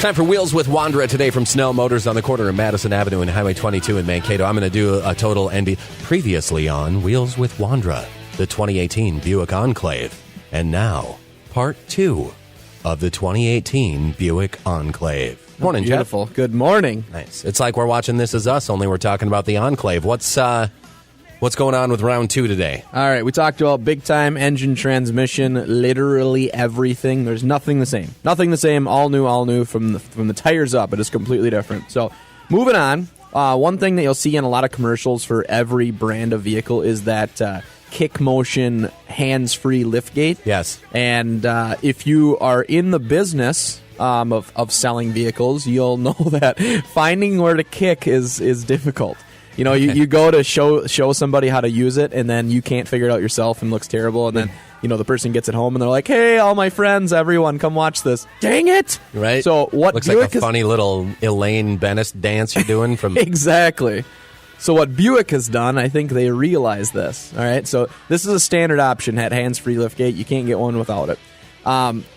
Time for Wheels with Wondra today from Snell Motors on the corner of Madison Avenue and Highway 22 in Mankato. I'm going to do a total NB. Previously on Wheels with Wondra, the 2018 Buick Enclave. And now, part 2 of the 2018 Buick Enclave. Morning, Beautiful. Jeff. Good morning. Nice. It's like we're watching This Is Us, only we're talking about the Enclave. What's going on with round 2 today? All right, we talked about big-time engine, transmission, literally everything. There's nothing the same. Nothing the same, all new from the tires up. It is completely different. So, moving on, one thing that you'll see in a lot of commercials for every brand of vehicle is that kick motion hands-free liftgate. Yes. And if you are in the business of selling vehicles, you'll know that finding where to kick is difficult. You know, you go to show somebody how to use it, and then you can't figure it out yourself and looks terrible, and then, you know, the person gets it home, and they're like, hey, all my friends, everyone, come watch this. Dang it! Right? So what Looks Buick like a funny little Elaine Bennis dance you're doing from... Exactly. So what Buick has done, I think they realize this, all right? So this is a standard option, had hands-free liftgate. You can't get one without it.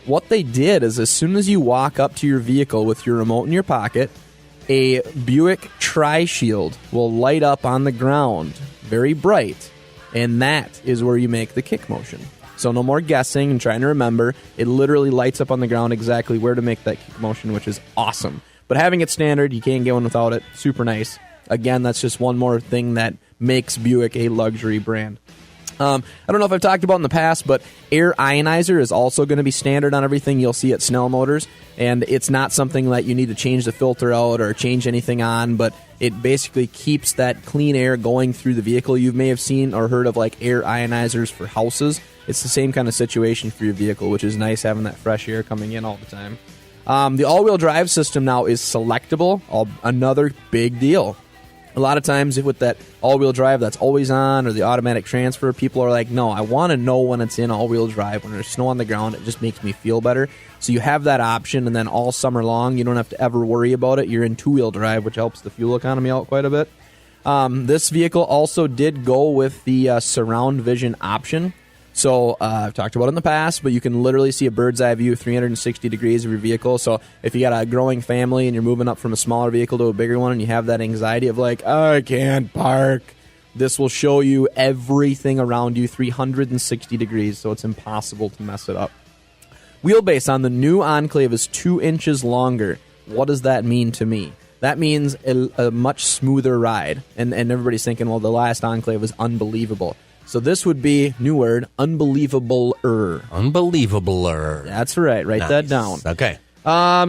What they did is as soon as you walk up to your vehicle with your remote in your pocket, a Buick Tri-Shield will light up on the ground, very bright, and that is where you make the kick motion. So no more guessing and trying to remember. It literally lights up on the ground exactly where to make that kick motion, which is awesome. But having it standard, you can't get one without it. Super nice. Again, that's just one more thing that makes Buick a luxury brand. I don't know if I've talked about in the past, but air ionizer is also going to be standard on everything you'll see at Snell Motors, and it's not something that you need to change the filter out or change anything on, but it basically keeps that clean air going through the vehicle. You may have seen or heard of like air ionizers for houses. It's the same kind of situation for your vehicle, which is nice having that fresh air coming in all the time. The all-wheel drive system now is selectable, another big deal. A lot of times with that all-wheel drive that's always on or the automatic transfer, people are like, no, I want to know when it's in all-wheel drive. When there's snow on the ground, it just makes me feel better. So you have that option, and then all summer long, you don't have to ever worry about it. You're in two-wheel drive, which helps the fuel economy out quite a bit. This vehicle also did go with the surround vision option. So I've talked about it in the past, but you can literally see a bird's eye view, 360 degrees of your vehicle. So if you got a growing family and you're moving up from a smaller vehicle to a bigger one and you have that anxiety of like, I can't park, this will show you everything around you 360 degrees, so it's impossible to mess it up. Wheelbase on the new Enclave is 2 inches longer. What does that mean to me? That means a much smoother ride. And everybody's thinking, well, the last Enclave was unbelievable. So this would be, new word, unbelievable-er. Unbelievable-er. That's right. Write that down. Okay.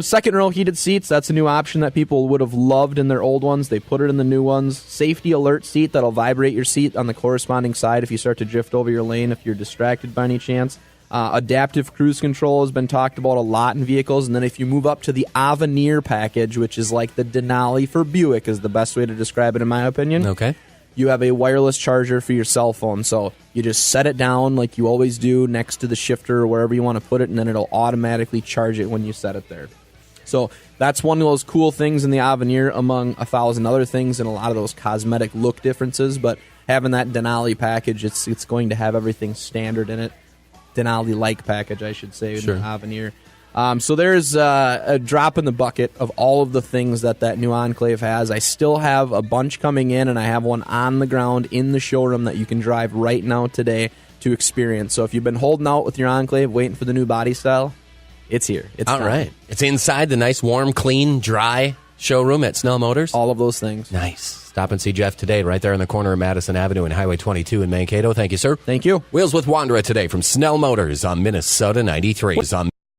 Second row heated seats. That's a new option that people would have loved in their old ones. They put it in the new ones. Safety alert seat that'll vibrate your seat on the corresponding side if you start to drift over your lane if you're distracted by any chance. Adaptive cruise control has been talked about a lot in vehicles. And then if you move up to the Avenir package, which is like the Denali for Buick, is the best way to describe it in my opinion. Okay. You have a wireless charger for your cell phone, so you just set it down like you always do next to the shifter or wherever you want to put it, and then it'll automatically charge it when you set it there. So that's one of those cool things in the Avenir among 1,000 other things and a lot of those cosmetic look differences, but having that Denali package, it's going to have everything standard in it. Denali-like package, I should say, in the Avenir. So there's a drop in the bucket of all of the things that new Enclave has. I still have a bunch coming in, and I have one on the ground in the showroom that you can drive right now today to experience. So if you've been holding out with your Enclave, waiting for the new body style, it's here. It's all right. It's inside the nice, warm, clean, dry showroom at Snell Motors. All of those things. Nice. Stop and see Jeff today right there in the corner of Madison Avenue and Highway 22 in Mankato. Thank you, sir. Thank you. Wheels with Wondra today from Snell Motors on Minnesota 93.